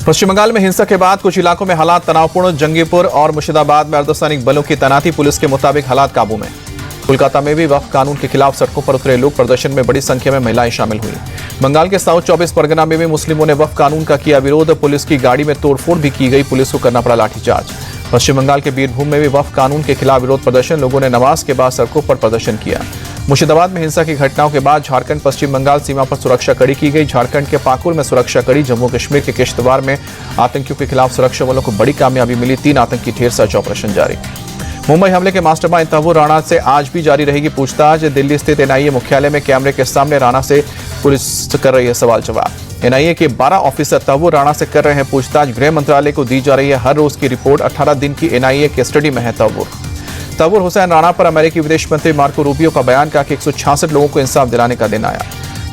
पश्चिम बंगाल में हिंसा के बाद कुछ इलाकों में हालात तनावपूर्ण। जंगीपुर और मुर्शिदाबाद में अर्धसैनिक बलों की तैनाती, पुलिस के मुताबिक हालात काबू में। कोलकाता में भी वक्फ कानून के खिलाफ सड़कों पर उतरे लोग, प्रदर्शन में बड़ी संख्या में महिलाएं शामिल हुई। बंगाल के साउथ 24 परगना में भी मुस्लिमों ने वक्फ कानून का किया विरोध। पुलिस की गाड़ी में तोड़फोड़ भी की गई, पुलिस को करना पड़ा लाठीचार्ज। पश्चिम बंगाल के बीरभूम में भी वक्फ कानून के खिलाफ विरोध प्रदर्शन, लोगों ने नमाज के बाद सड़कों पर प्रदर्शन किया। मुर्शिदाबाद में हिंसा की घटनाओं के बाद झारखंड पश्चिम बंगाल सीमा पर सुरक्षा कड़ी की गई। झारखंड के पाकुर में सुरक्षा कड़ी, जम्मू कश्मीर के किश्तवाड़ में आतंकियों के खिलाफ सुरक्षा बलों को बड़ी कामयाबी मिली। 3 आतंकी ढेर सर्च ऑपरेशन जारी। मुंबई हमले के मास्टरमाइंड तहव्वुर राणा से आज भी जारी रहेगी पूछताछ। दिल्ली स्थित एनआईए मुख्यालय में कैमरे के सामने राणा से पुलिस कर रही है सवाल जवाब। एनआईए के 12 ऑफिसर तहव्वुर राणा से कर रहे हैं पूछताछ। गृह मंत्रालय को दी जा रही है हर रोज की रिपोर्ट। 18 दिन की एनआईए कस्टडी में है तहव्वुर हुसैन राणा पर अमेरिकी विदेश मंत्री मार्को रूबियो का बयान, कहा कि 166 लोगों को इंसाफ दिलाने का दिन आया।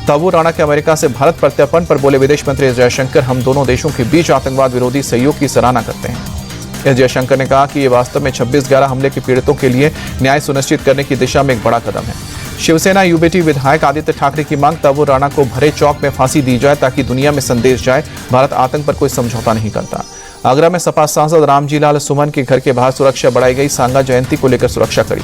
तहव्वुर राणा के अमेरिका से भारत प्रत्यर्पण पर बोले विदेश मंत्री एस जयशंकर, हम दोनों देशों के बीच आतंकवाद विरोधी सहयोग की सराहना करते हैं। एस जयशंकर ने कहा कि ये वास्तव में 26/11 हमले के पीड़ितों के लिए न्याय सुनिश्चित करने की दिशा में एक बड़ा कदम है। शिवसेना यूबीटी विधायक आदित्य ठाकरे की मांग, तहव्वुर राणा को भरे चौक में फांसी दी जाए ताकि दुनिया में संदेश जाए, भारत आतंक पर कोई समझौता नहीं करता। आगरा में सपा सांसद रामजी लाल सुमन के घर के बाहर सुरक्षा बढ़ाई गई, सांगा जयंती को लेकर सुरक्षा कड़ी।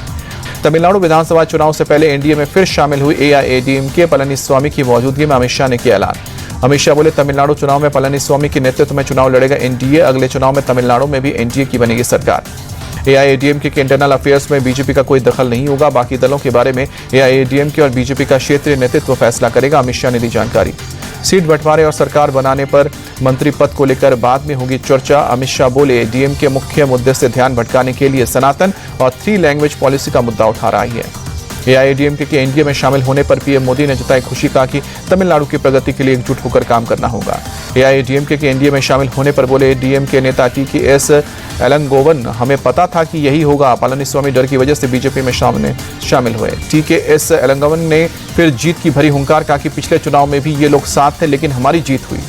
तमिलनाडु विधानसभा चुनाव से पहले एनडीए में फिर शामिल हुई एआईएडीएमके, पलनीस्वामी की मौजूदगी में अमित शाह ने किया ऐलान। अमित शाह बोले, तमिलनाडु चुनाव में पलनीस्वामी के नेतृत्व में चुनाव लड़ेगा एनडीए। अगले चुनाव में तमिलनाडु में भी एनडीए की बनेगी सरकार। एआईएडीएमके के इंटरनल अफेयर्स में बीजेपी का कोई दखल नहीं होगा, बाकी दलों के बारे में एआईएडीएमके और बीजेपी का क्षेत्रीय नेतृत्व फैसला करेगा, अमित शाह ने दी जानकारी। सीट बंटवारे और सरकार बनाने पर मंत्री पद को लेकर बाद में होगी चर्चा, अमित शाह बोले। डीएम के मुख्य मुद्दे से ध्यान भटकाने के लिए सनातन और 3 लैंग्वेज पॉलिसी का मुद्दा उठा रही है। एआईएडीएमके के एनडीए में शामिल होने पर पीएम मोदी ने जताई खुशी, कहा कि तमिलनाडु की प्रगति के लिए एकजुट होकर काम करना होगा। एआईएडीएमके के एनडीए में शामिल होने पर बोले डीएमके नेता टीकेएस एलंगोवन, हमें पता था कि यही होगा, पलनीस्वामी डर की वजह से बीजेपी में शामिल हुए। टीकेएस एलंगोवन ने फिर जीत की भरी हुंकार, कहा कि पिछले चुनाव में भी ये लोग साथ थे लेकिन हमारी जीत हुई।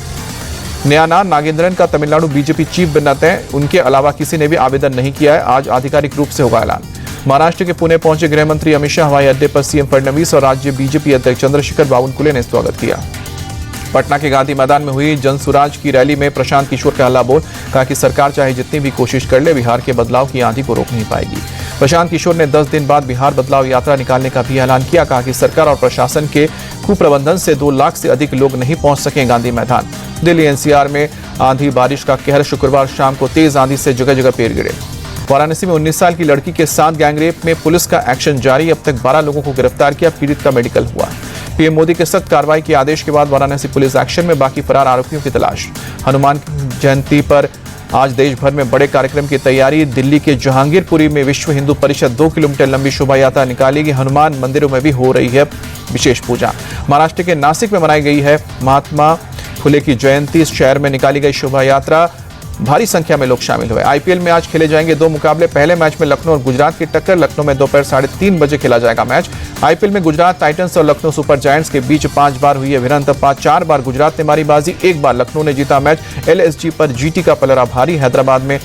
न्याना नागेंद्रन का तमिलनाडु बीजेपी चीफ बनते हैं, उनके अलावा किसी ने भी आवेदन नहीं किया है। आज आधिकारिक रूप से होगा ऐलान। महाराष्ट्र के पुणे पहुंचे गृह मंत्री अमित शाह, हवाई अड्डे पर सीएम फडणवीस और राज्य बीजेपी अध्यक्ष चंद्रशेखर बावनकुले ने स्वागत किया। पटना के गांधी मैदान में हुई जनसुराज की रैली में प्रशांत किशोर का हल्ला बोल, कहा कि सरकार चाहे जितनी भी कोशिश कर ले, बिहार के बदलाव की आंधी को रोक नहीं पाएगी। प्रशांत किशोर ने 10 दिन बाद बिहार बदलाव यात्रा निकालने का भी ऐलान किया, कहा कि सरकार और प्रशासन के कुप्रबंधन से 2 लाख से अधिक लोग नहीं पहुंच सके गांधी मैदान। दिल्ली एनसीआर में आंधी बारिश का कहर, शुक्रवार शाम को तेज आंधी से जगह जगह पेड़ गिरे। वाराणसी में 19 साल की लड़की के साथ गैंगरेप में पुलिस का एक्शन जारी, अब तक 12 लोगों को गिरफ्तार किया, पीड़ित का मेडिकल हुआ। पीएम मोदी के सख्त कार्रवाई के आदेश के बाद वाराणसी पुलिस एक्शन में, बाकी फरार आरोपियों की तलाश। हनुमान जयंती पर आज देश भर में बड़े कार्यक्रम की तैयारी। दिल्ली के जहांगीरपुरी में विश्व हिंदू परिषद 2 किलोमीटर लंबी शोभा यात्रा निकालेगी। हनुमान मंदिरों में भी हो रही है विशेष पूजा। महाराष्ट्र के नासिक में मनाई गई है महात्मा फुले की जयंती। इस शहर में निकाली गई शोभा यात्रा, भारी संख्या में लोग शामिल हुए। आईपीएल में आज खेले जाएंगे 2 मुकाबले। पहले मैच में लखनऊ और गुजरात की टक्कर, लखनऊ में दोपहर 3:30 बजे खेला जाएगा मैच। आईपीएल में गुजरात टाइटंस और लखनऊ सुपर जायंट्स के बीच 5 बार हुई है भिड़ंत। 4 बार गुजरात ने मारी बाजी, 1 बार लखनऊ ने जीता मैच। एलएसजी पर जीटी का पलड़ा भारी। हैदराबाद में